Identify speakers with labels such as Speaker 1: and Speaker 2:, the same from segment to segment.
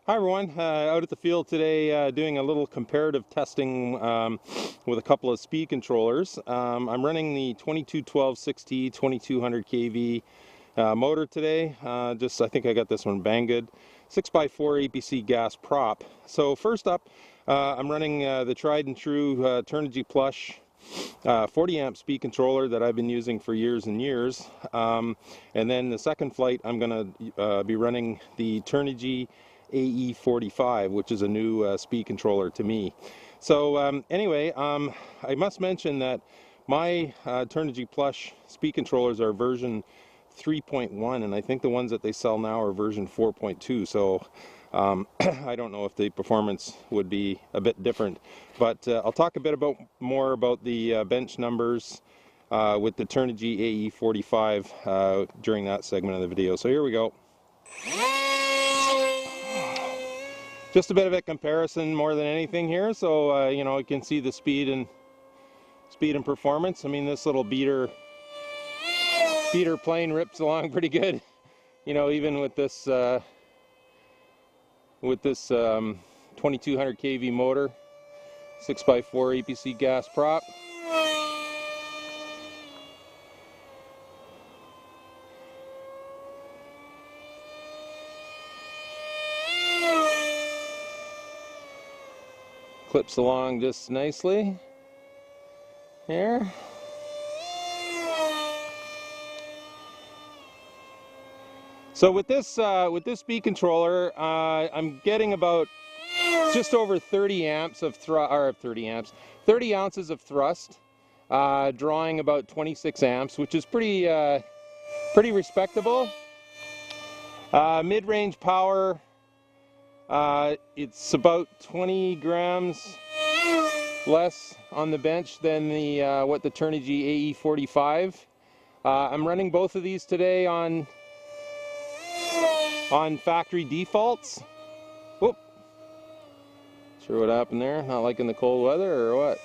Speaker 1: Hi everyone, out at the field today doing a little comparative testing with a couple of speed controllers. I'm running the 2212-6T 2200 kV motor today. I think I got this one bang good. 6x4 APC gas prop. So first up, I'm running the tried and true Turnigy Plush 40 amp speed controller that I've been using for years and years. And then the second flight I'm going to be running the Turnigy AE-45, which is a new speed controller to me. So anyway, I must mention that my Turnigy Plush speed controllers are version 3.1, and I think the ones that they sell now are version 4.2. So I don't know if the performance would be a bit different, but I'll talk a bit more about the bench numbers with the Turnigy AE-45 during that segment of the video. So here we go. Just a bit of a comparison more than anything here, so you know, you can see the speed and performance. I mean, this little beater plane rips along pretty good, you know, even with this 2200 kV motor, 6x4 APC gas prop. Clips along just nicely here. So with this speed controller, I'm getting about just over 30 amps of 30 ounces of thrust, drawing about 26 amps, which is pretty respectable. Mid-range power, it's about 20 grams less on the bench than the what the Turnigy AE-45. I'm running both of these today on factory defaults. Whoop! Sure what happened there? Not liking the cold weather or what?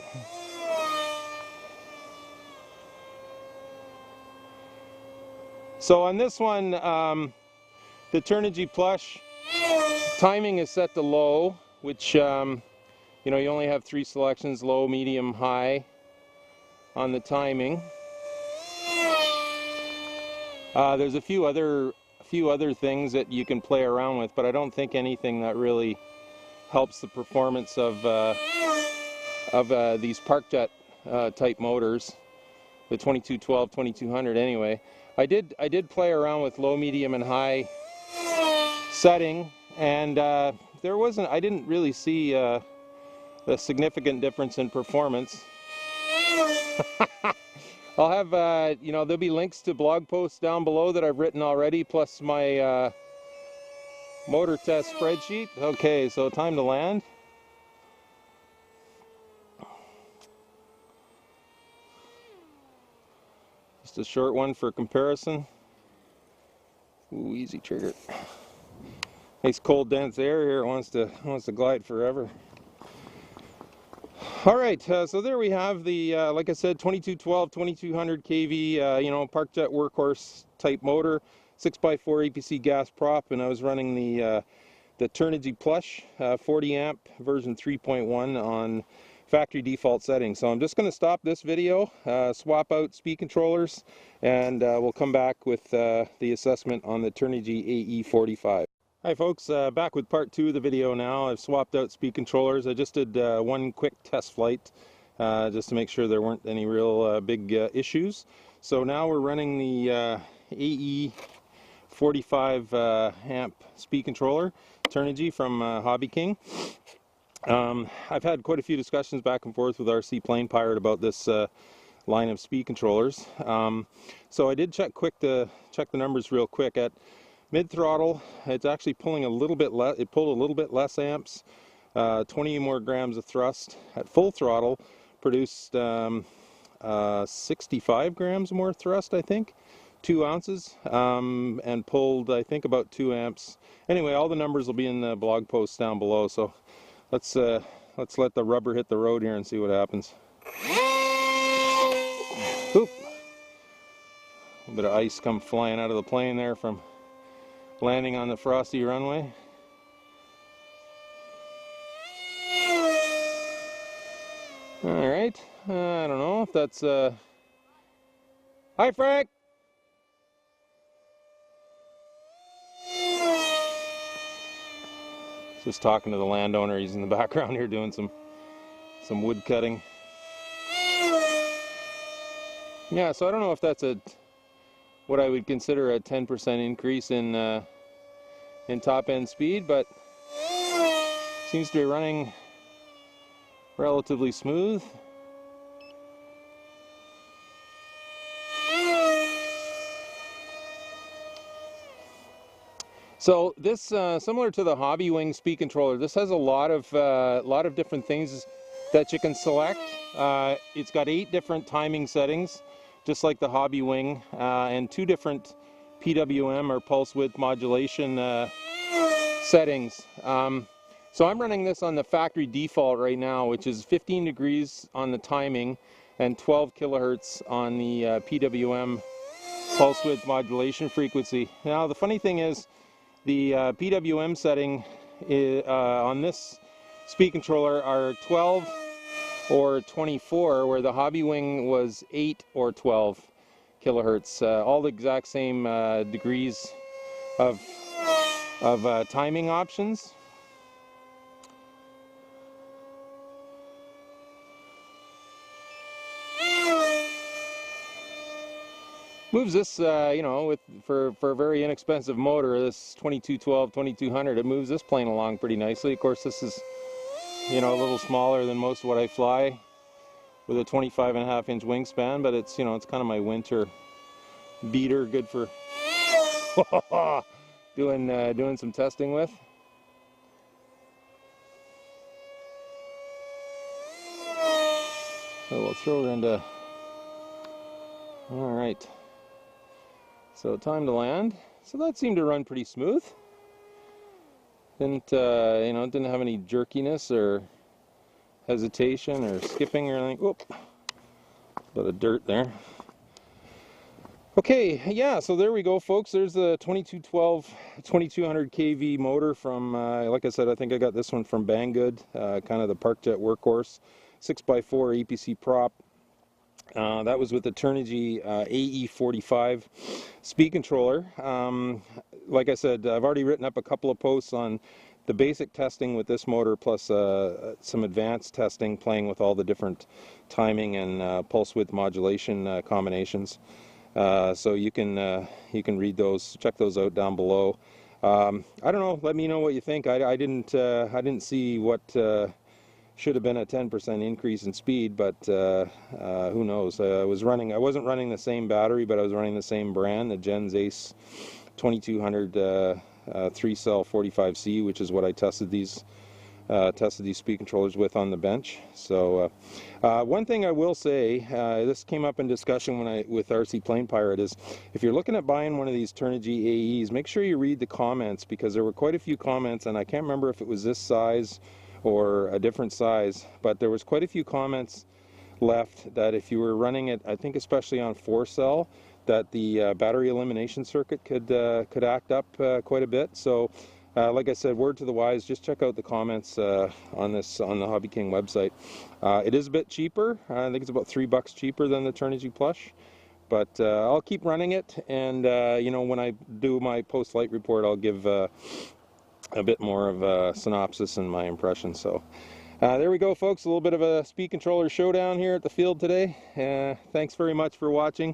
Speaker 1: So on this one, the Turnigy Plush, timing is set to low, which you know, you only have 3 selections: low, medium, high on the timing. There's a few other things that you can play around with, but I don't think anything that really helps the performance of these park jet type motors, the 2212, 2200 anyway. I did play around with low, medium, and high setting, and I didn't really see a significant difference in performance. I'll have, you know, there'll be links to blog posts down below that I've written already, plus my motor test spreadsheet. Okay, so time to land. Just a short one for comparison. Ooh, easy trigger. Nice cold dense air here. It wants to glide forever. All right, so there we have the, like I said, 2212, 2200 kV, you know, park jet workhorse type motor, 6x4 APC gas prop, and I was running the Turnigy Plush 40 amp version 3.1 on factory default settings. So I'm just going to stop this video, swap out speed controllers, and we'll come back with the assessment on the Turnigy AE-45. Hi folks, back with part 2 of the video now. I've swapped out speed controllers. I just did one quick test flight just to make sure there weren't any real big issues. So now we're running the AE-45 amp speed controller, Turnigy from Hobby King. I've had quite a few discussions back and forth with RC Plane Pirate about this line of speed controllers. So I did check the numbers real quick. At mid throttle, it's actually pulling a little bit less. It pulled a little bit less amps, 20 more grams of thrust. At full throttle, produced 65 grams more thrust, I think, 2 ounces, and pulled, I think, about 2 amps. Anyway, all the numbers will be in the blog post down below. So let's let the rubber hit the road here and see what happens. Oop. A bit of ice come flying out of the plane there from landing on the frosty runway. All right, I don't know if that's hi Frank. Just talking to the landowner. He's in the background here doing some wood cutting. Yeah, so I don't know if that's what I would consider a 10% increase in top end speed, but seems to be running relatively smooth. So this, similar to the Hobby Wing speed controller, this has a lot of different things that you can select. It's got 8 different timing settings, just like the Hobby Wing, and 2 different PWM or pulse width modulation settings. So I'm running this on the factory default right now, which is 15 degrees on the timing and 12 kilohertz on the PWM pulse width modulation frequency. Now the funny thing is, the PWM setting on this speed controller are 12 or 24, where the Hobby Wing was 8 or 12 kilohertz. All the exact same degrees of timing options. Moves this, you know, for a very inexpensive motor, this 2212, 2200, it moves this plane along pretty nicely. Of course, this is, you know, a little smaller than most of what I fly, with a 25.5-inch wingspan, but it's, you know, it's kind of my winter beater, good for doing some testing with. So we'll throw her into. All right. So time to land. So that seemed to run pretty smooth. Didn't you know, didn't have any jerkiness or hesitation or skipping or anything. Whoop, bit of dirt there. Okay, yeah. So there we go, folks. There's the 2212 2200 kV motor from, like I said, I think I got this one from Banggood, kind of the Park Jet workhorse, 6x4 APC prop. That was with the Turnigy AE-45 speed controller. Like I said, I've already written up a couple of posts on the basic testing with this motor, plus some advanced testing playing with all the different timing and pulse width modulation combinations. So you can read those, check those out down below. I don't know. Let me know what you think. I didn't see what should have been a 10% increase in speed, but who knows? I wasn't running the same battery, but I was running the same brand, the Gens Ace 2200 3-cell 45C, which is what I tested these speed controllers with on the bench. So one thing I will say, this came up in discussion with RC Plane Pirate, is if you're looking at buying one of these Turnigy AEs, make sure you read the comments, because there were quite a few comments, and I can't remember if it was this size or a different size, but there was quite a few comments left that if you were running it, I think especially on 4-cell, that the battery elimination circuit could act up quite a bit. So like I said, word to the wise, just check out the comments on the Hobby King website. It is a bit cheaper. I think it's about $3 cheaper than the Turnigy Plush, but I'll keep running it, and you know, when I do my post-flight report, I'll give a bit more of a synopsis and my impression. So there we go, folks, a little bit of a speed controller showdown here at the field today. Thanks very much for watching.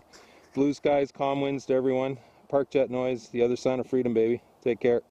Speaker 1: Blue skies, calm winds to everyone. Park Jet noise, the other side of freedom, baby. Take care.